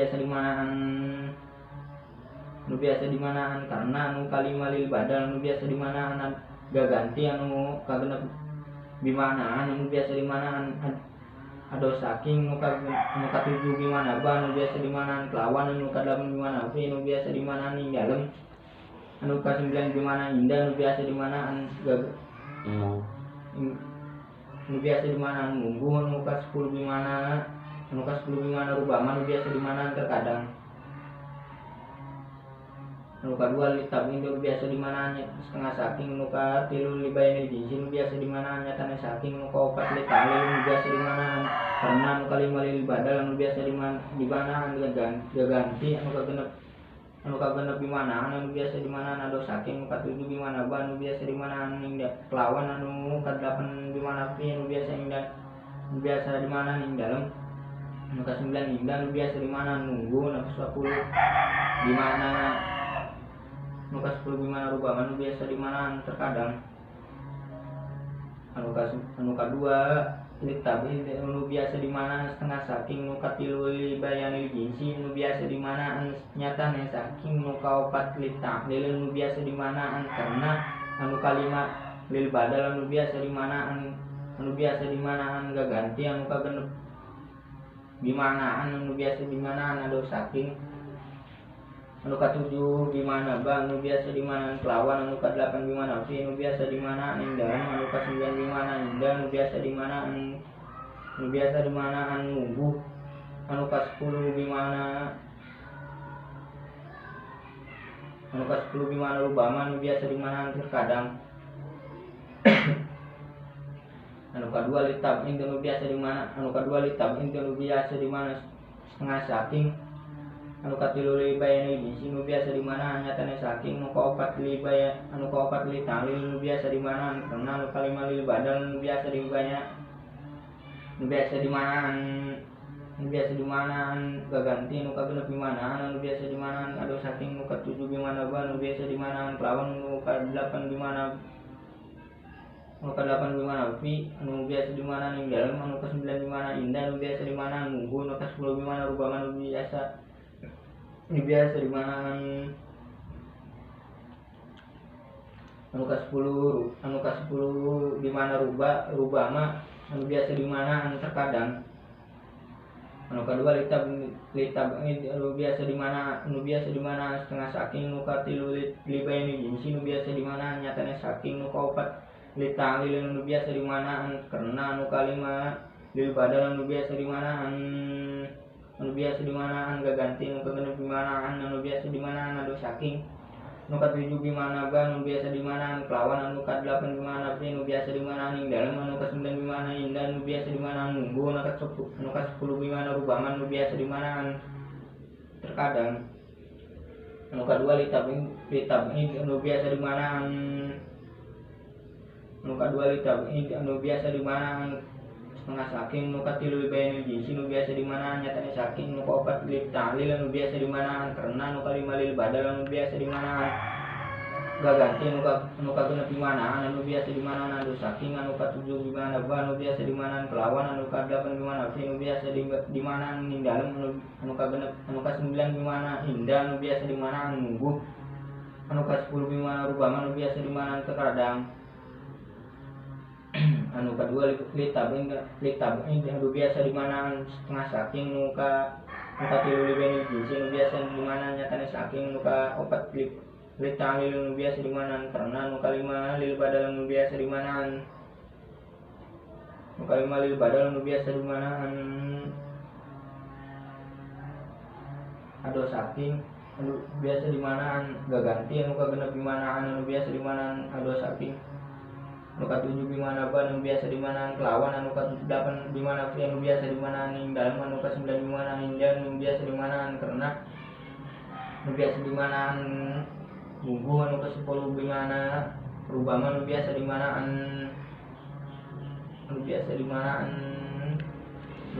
biasa dimanaan karena, anu kalima lil badal anu biasa dimanaan gaganti, anu kagenep bimanaan anu biasa dimanaan ado saking, nu ka-7 bimana ba anu biasa dimanaan kelawan, anu ka-8 bimana fi anu biasa dimanaan ing dalem, anu ka 9 bimana indah anu biasa di manaan anu biasa di manaan munggu anu ka 10 bimana rubama anu biasa di manaan terkadang anu kadua litab anu biasa di manaan setengah saking anu ka 3 libayan jinsi anu biasa di manaan nyatane saking anu ka 4 litali anu biasa di manaan karena anu ka 5 lil badal anu biasa di manaan ganti anu kagenep bimanaan anu biasa di manaan ado saking anu ka 7 bimana ba anu biasa di manaan kelawan anu ka 8 bimana fi anu biasa di manaan ing dalem anu ka 9 indah anu biasa di manaan nunggu anu ka 10 bimana anu ka 10 bimana rubama anu biasa di manaan terkadang anu ka 2 litab anu biasa di mana setengah saking anu ka 3 bayan jinsi anu biasa di mana nyatane saking anu ka 4 litab anu biasa di mana karena anu ka 5 lil badal anu biasa di mana gaganti anu ka genep bimanaan anu biasa di mana ado saking anu ka 7 bimana ba anu biasa di mana kelawan anu ka 8 bimana fi anu biasa di mana indah anu ka 9 bimana indah anu biasa di mana nunggu anu ka 10 bimana rubama anu biasa di mana terkadang anu ka 2 litab anu biasa di mana setengah saking anu ka 3 libayan jinsi anu biasa di mana nyatane saking anu ka 4 libayan anu ka 4 litali anu biasa di mana karena anu ka 5 lil badal anu biasa di mana gaganti anu ka genep bimana anu biasa di mana ado saking anu ka 7 bimana ba anu biasa di mana kelawan anu ka 8 bimana fi anu biasa di mana ning dalem anu ka 9 bimana indah anu biasa di mana nunggu anu ka 10 bimana rubama anu biasa di mana anu ka 10 bimana rubama anu biasa di mana terkadang anu kadua litab anu biasa di mana setengah saking anu ka 3 libayan jinsi anu biasa di mana nyatane saking anu ka 4 litali anu biasa di mana karena anu ka 5 lil badal anu biasa di mana gaganti anu ka genep bimanaan anu biasa di mana ado saking anu ka 7 bimana ba anu biasa di mana kelawan anu ka 8 bimana fi anu biasa di mana ning dalem anu ka 9 bimana indah anu biasa di mana nunggu anu ka 10 bimana rubama anu biasa di mana terkadang anu ka 2 litab anu biasa di mana setengah saking anu ka 3 libayan jinsi anu biasa di mana nyatane saking anu ka 4 litali anu biasa di mana karena anu ka 5 lil badal anu biasa di mana gaganti anu ka genep bimana anu biasa di mana ado saking anu ka 7 bimana ba anu biasa di mana kelawan anu ka 8 bimana fi anu biasa di mana ning dalem anu ka 9 bimana indah anu biasa di mana nunggu anu ka 10 bimana rubama anu biasa di mana terkadang anu kadua litab anu biasa di mana setengah saking anu ka 3 libayan jinsi anu biasa di mana nyatane saking anu ka 4 litali anu biasa di mana karena anu ka 5 lil badal anu biasa di mana ado saking anu biasa di mana gaganti anu ka genep bimanaan anu biasa di mana ado saking anu ka 7 bimana ba anu biasa di mana kelawan anu ka 8 bimana fi anu biasa di mana ning dalem anu ka 9 bimana indah anu biasa di mana karena anu biasa di mana nunggu anu ka 10 bimana rubama anu biasa di mana anu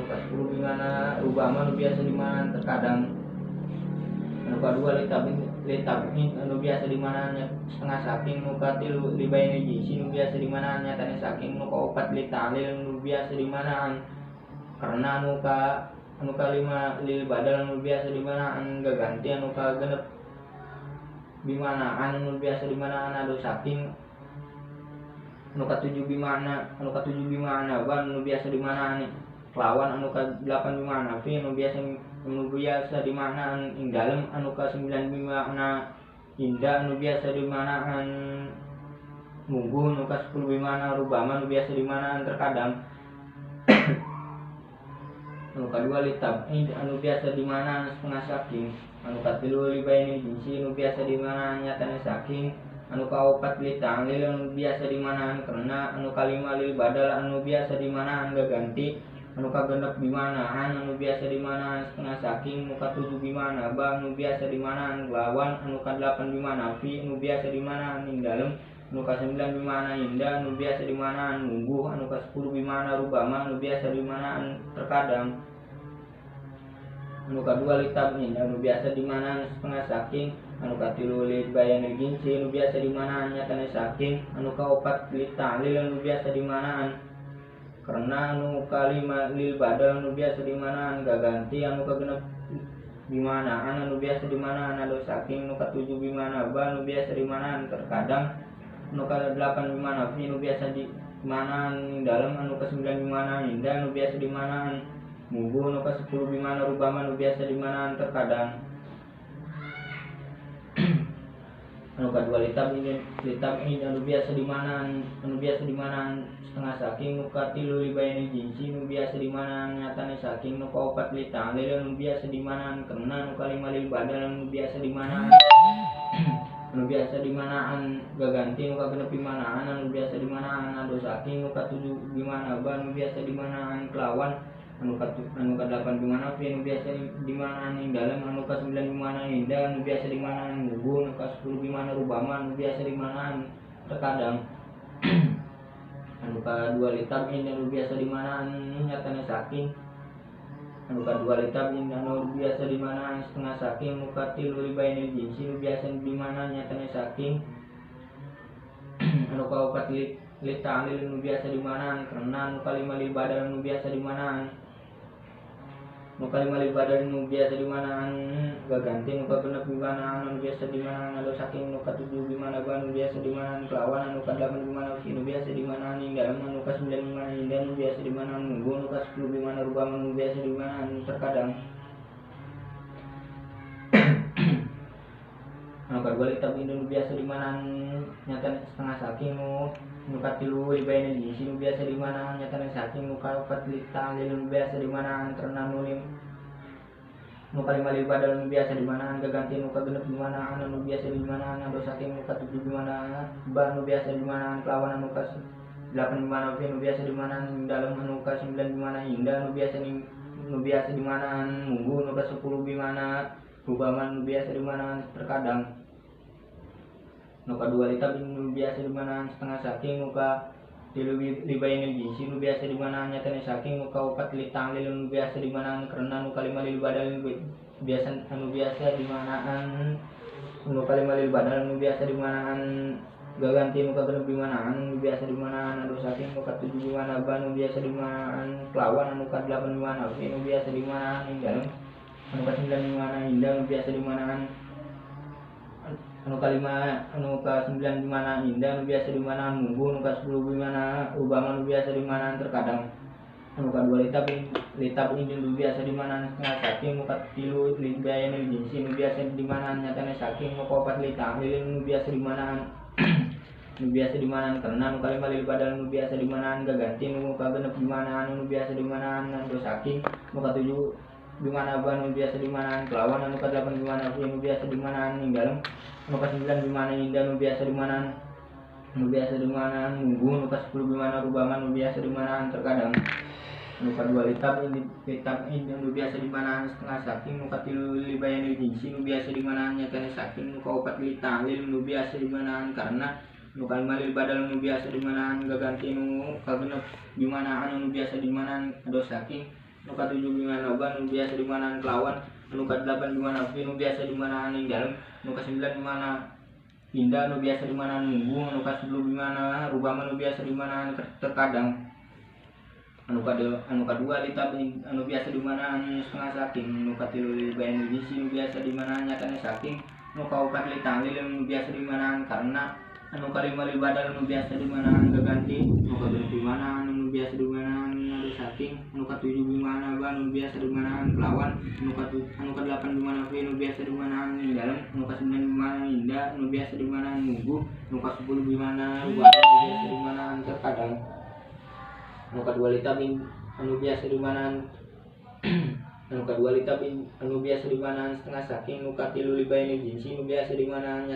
ka 10 bimana rubama anu biasa di mana terkadang anu kadua litab anu biasa di mana setengah saking anu ka 3 libayan jinsi anu biasa di mana nyatane saking anu ka 4 litali anu biasa di mana karena anu ka 5 lil badal anu biasa di mana gaganti anu ka genep bimanaan anu biasa di mana ado saking anu ka 7 bimana ba anu biasa di mana kelawan anu ka 8 bimana fi anu biasa di mana ing dalem anu ka 9 bimana indah anu biasa dimanaan munggu anu ka 10 bimana rubama anu biasa dimanaan terkadang. Anu kadua litab anu biasa dimanaan setengah saking. Anu katilu libaini jinsi anu biasa dimanaan nyatane saking. Anu kaopat litang lil anu biasa dimanaan karena. Anu kalima lil badal anu biasa dimanaan gaganti. Anu kagenep bimanaan anu biasa dimanaan setengah saking. Anu katujuh bimana ba anu biasa dimanaan lawan. Anu kadelapan bimana fi anu biasa dimanaan ing dalem. Anu kasembilan bimana indah anu biasa dimanaan mungguh. Anu ka-10 bimana rubama anu biasa dimanaan terkadang. Anu kadua litab indah anu biasa dimanaan setengah saking. Anu katilu lil bayan ginci anu biasa dimanaan nyatane saking. Anu kaopat lil ta'lil anu biasa dimanaan karena. Anu kalima lil badal anu biasa dimanaan gaganti. Anu kagenep bimanaan anu biasa dimanaan ado saking. Anu katujuh bimana ba anu biasa dimanaan terkadang. Anu ka-8 bimana fi anu biasa dimanaan dalam. Anu ka-9 bimana indah anu biasa dimanaan munggu. Anu ka-10 bimana rubama anu biasa dimanaan terkadang. Anu kadua litab ini anu biasa dimanaan setengah saking. Anu katilu libayani jinsi anu biasa dimanaan nyatane saking. Anu kaopat litang lil anu biasa dimanaan karena. Anu kalima lil badal anu biasa dimanaan anu biasa dimanaan gaganti. Anu kagenep bimanaan anu biasa dimanaan ado saking. Anu katujuh bimana ba anu biasa dimanaan kelawan. Anu ka-8 bimana fi anu biasa dimanaan ing dalem. Anu ka-9 bimana indah anu biasa dimanaan munggu. Anu ka-10 bimana rubama anu biasa dimanaan terkadang. Anu kadua litab anu biasa dimanaan nyatane saking. Anu kadua litab anu biasa dimanaan setengah saking. Anu katilu libaini jinsi anu biasa dimanaan nyatane saking. Anu kaopat lita'lil anu biasa dimanaan karena. Anu kalima lil badal anu biasa dimanaan anu biasa dimanaan gaganti. Anu kagenep bimanaan anu biasa dimanaan ado saking. Anu katujuh bimana ba anu biasa dimanaan kelawan. Anu ka-8 bimana fi anu biasa dimanaan ing dalem. Anu ka-9 bimana indah anu biasa dimanaan munggu. Anu ka-10 bimana rubama anu biasa dimanaan terkadang. Anu kadua litab anu biasa dimanaan nyatane setengah saking. Anu katilu libayani jinsi anu biasa dimanaan nyatane saking. Anu kaopat litang lil anu biasa dimanaan karena. Anu kalima lil badal anu biasa dimanaan gaganti. Anu kagenep bimanaan anu biasa dimanaan ado saking. Anu katujuh bimana ba anu biasa dimanaan kelawan. Anu ka-8 bimana fi anu biasa dimanaan ing dalem. Anu ka-9 bimana indah anu biasa dimanaan munggu. Anu ka-10 bimana rubama anu biasa dimanaan terkadang. Anu kadua litab anu biasa dimanaan setengah saking. Anu katilu libayani jinsi anu biasa dimanaan nyatane saking. Anu kaopat litang lil anu biasa dimanaan karena. Anu kalima lil badal anu biasa dimanaan gaganti. Anu kagenep bimanaan anu biasa dimanaan ado saking. Anu katujuh bimana ba anu biasa dimanaan kelawan. Anu ka-8 bimana fi anu biasa dimanaan ing dalem. Anu ka-9 bimana indah anu biasa dimanaan anu ka-9 bimana indah anu biasa dimanaan munggu. Anu ka-10 bimana rubama anu biasa dimanaan terkadang. Anu kadua litab anu biasa dimanaan setengah saking. Anu katilu libayani jinsi anu biasa dimanaan nyatane saking. Anu kaopat litang lil anu biasa dimanaan karena. Anu kalima lil badal anu biasa dimanaan gaganti. Anu kagenep bimanaan anu biasa dimanaan ado saking. Anu katujuh bimana ba anu biasa dimanaan kelawan. Anu ka-8 bimana fi anu biasa dimanaan ing dalem. Anu ka-9 bimana indah anu biasa dimanaan munggu. Anu ka-10 bimana rubama anu biasa dimanaan terkadang. Anu kadua litab anu biasa dimanaan setengah saking. Anu katilu libayani jinsi anu biasa dimanaan nyatane saking. Anu kaopat lita'lil anu biasa dimanaan karena. Anu kalima lil badal anu biasa dimanaan gaganti. Anu kagenep bimanaan anu biasa dimanaan ado saking. Anu katujuh bimana ba anu biasa dimanaan kelawan. Anu ka-8 bimana fi anu biasa dimanaan ing dalem. Anu ka-9 bimana indah anu biasa dimanaan munggu. Anu ka-10 bimana rubama anu biasa dimanaan terkadang. Anu kadua litab anu biasa dimanaan setengah saking. Anu katilu libayani jinsi anu biasa dimanaan nyatane saking. Anu kaopat litang lil anu biasa dimanaan karena. Anu kalima lil badal anu biasa dimanaan gaganti. Anu kagenep bimanaan anu biasa dimanaan ado saking anu katujuh bimana ba anu biasa dimanaan kelawan anu kadelapan bimana fi anu biasa dimanaan ing dalem anu kasembilan bimana indah anu biasa dimanaan munggu anu kasepuluh bimana rubah anu biasa dimanaan terkadang anu kadua lita anu biasa dimanaan anu kadua lita anu biasa dimanaan setengah saking anu katilu libaini jinsi anu biasa dimanaan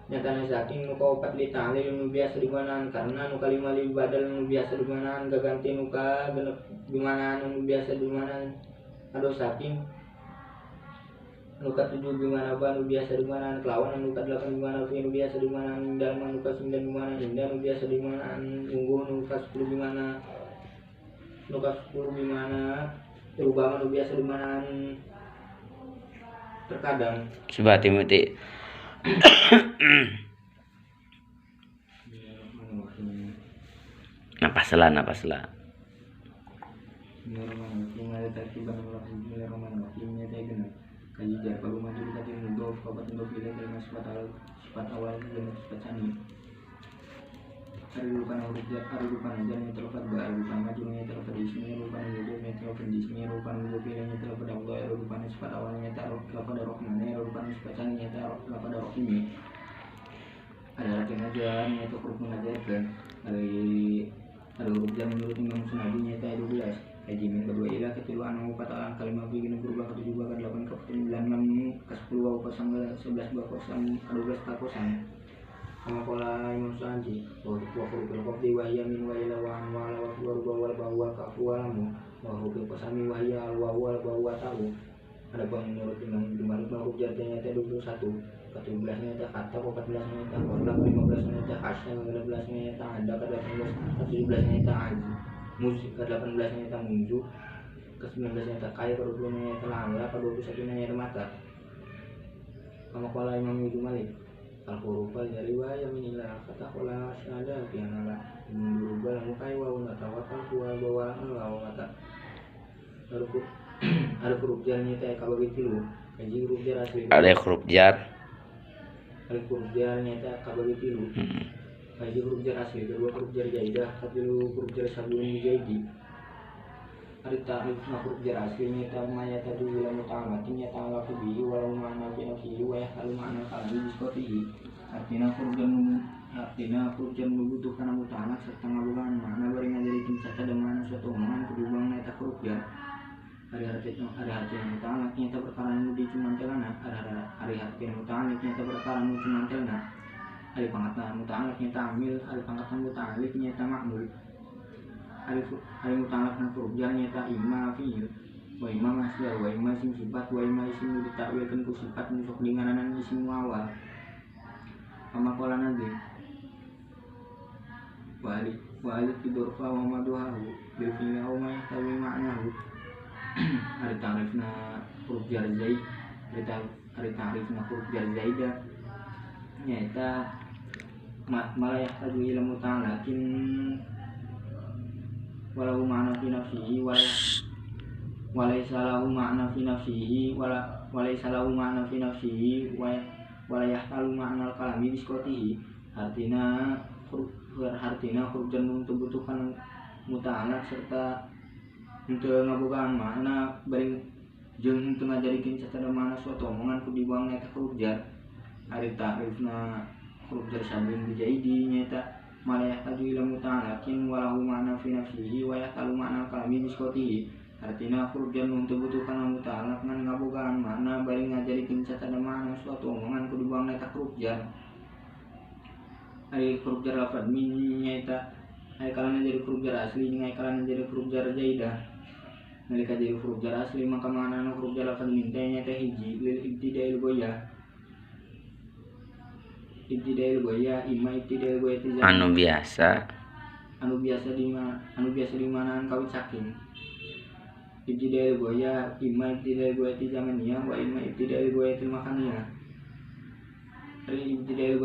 nyatane saking nu kaopat litali nu biasa dimanaan karena nu kalima li badal nu biasa dimanaan gaganti nu ka genep dimanaan nu biasa dimanaan ado saking nu katujuh dimana ba nu biasa dimanaan kelawan nu kadelapan dimana fi nu biasa dimanaan dalem nu kasembilan dimana indah nu biasa dimanaan unggul nu kasepuluh dimana rubah nu biasa dimanaan terkadang coba Timothy. Napas lah. Ada latihan aja yaitu huruf mengajarkan ada huruf jam menurut Imam Sunabi nyata 12 kaji min kedua ilah ketilu anu kata kalimah bikin berubah ke 7 ke 8 ke 9 ke 10 ke 11 ke 12 ke kosan sama pola Imam Sunabi wa huruf al-qabdi wa hiya min wa ila wa an wa la wa wal bahwa ka walamu wa huruf qasami wa hiya al wa wal bahwa tahu. Ada pun menurut Imam Malik huruf jar nyata 21 ke-17 nyata kata, ke-14 nyata korla, ke-15 nyata hasya, ke-16 nyata ada, ke-18 ke-17 nyata aji musik, ke-18 nyata munju, ke-19 nyata kaya, ke-20 nyata lala, ke-21 nyata mata. Kama qala Imam Malik al-huruf al-jari wa yaminillah kata qala syahada tianala berubah mukai wa unatawakal kuwa bawa Allah kata ada huruf jar nyata kalau gitu kaji huruf jar asli ada huruf jar huruf jar nyata kabagi tilu kaji huruf jar asli kedua huruf jar jaidah katilu huruf jar sabun jaidi ada ta'rif huruf jar asli nyata maya tadu ila muta'alatin nyata ala kubihi walau ma'na binafsihi wa yahtalu ma'na kalami biskotihi artinya huruf jar membutuhkan muta'alak serta ngabukan makna baringan dari kinsata dengan suatu omongan kedubang nyata huruf jar hari hati yang muta'alak nyata perkara mudi cuman telana hari hati yang muta'alak nyata perkara mudi cuman telana hari pangkatan muta'alak nyata amil hari pangkatan muta'alak nyata makmul hari muta'alak na huruf jar nyata imma fi'il wa imma masdar wa imma isim sifat wa imma isim ditakwilkan ku sifat musuk dingananan isim awal kama qala nanti wa alif tidurfa wa maduhahu bil fi'il aw ma yahtawi ma'nahu hari ta'rifna huruf jar zaid hari ta'rifna huruf jar zaidah nyata malah yahtaju ila muta'alakin walau ma'na fi nafsihi walaysa lahu ma'na fi nafsihi walaysa lahu ma'na fi nafsihi wala yahtalu ma'na al-kalami biskotihi artinya huruf jar membutuhkan muta'alak serta untuk ngabukaan makna baring jeung untuk ngajarikin secara mana suatu omongan ku dibuang nyata huruf jar hari ta'rifna huruf jar sabin bijaidi nyata malayah taju ila muta'alakin walahu ma'na fi nafsihi wa yahtalu ma'na kalami biskotihi artinya huruf jar untuk butuhkan muta'alak ngan ngabukaan makna baring ngajarikin secara mana suatu omongan ku dibuang nyata huruf jar hari huruf jar lafad min nyata hai kalana jadi huruf jar asli hai kalana jadi huruf jar jaidah nalika jadi huruf jar asli maka makna huruf jar lafad min teh nyata hiji lil ibtidail goyah imma ibtidail goyah anu biasa di mana kawit saking ibtidail goyah imma ibtidail goyah ti zamaniyah wa imma ibtidail goyah ti makaniyah dari ibtidail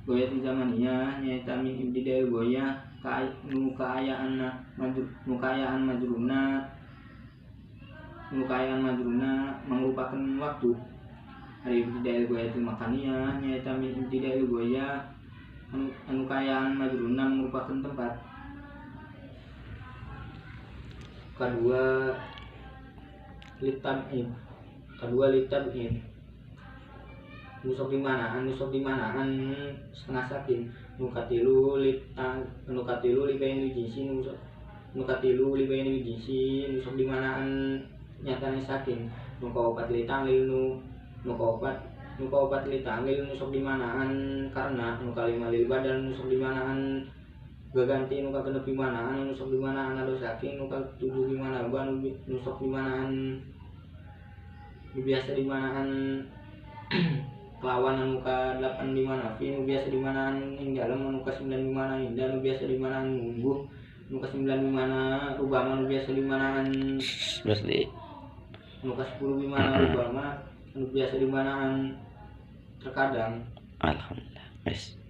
goyah ti zamaniyah nyata min ibtidail goyah kaayaan majruna merupakan waktu hari ibtidail goyah til makaniyah nyata min ibtidail goyah anu kayaan majruna merupakan tempat kedua litabin nusok dimanaan setengah sakin nukatilu libain wijinsi nusok dimanaan nyatane sakin nuka opat litangil nusok dimanaan karena nuka lima lil badan nusok dimanaan gaganti nuka genep dimanaan nusok dimanaan ado saking nuka 7 dimanaan nusok dimanaan biasa dimanaan kelawan anu ka 8 dimana fi nu biasa dimanaan ing dalem anu ka 9 dimana indah nu biasa dimanaan mungguh nu ka 9 dimana rubama nu biasa dimanaan nu ka 10 dimana rubama nu biasa dimanaan terkadang. Alhamdulillah. Yes.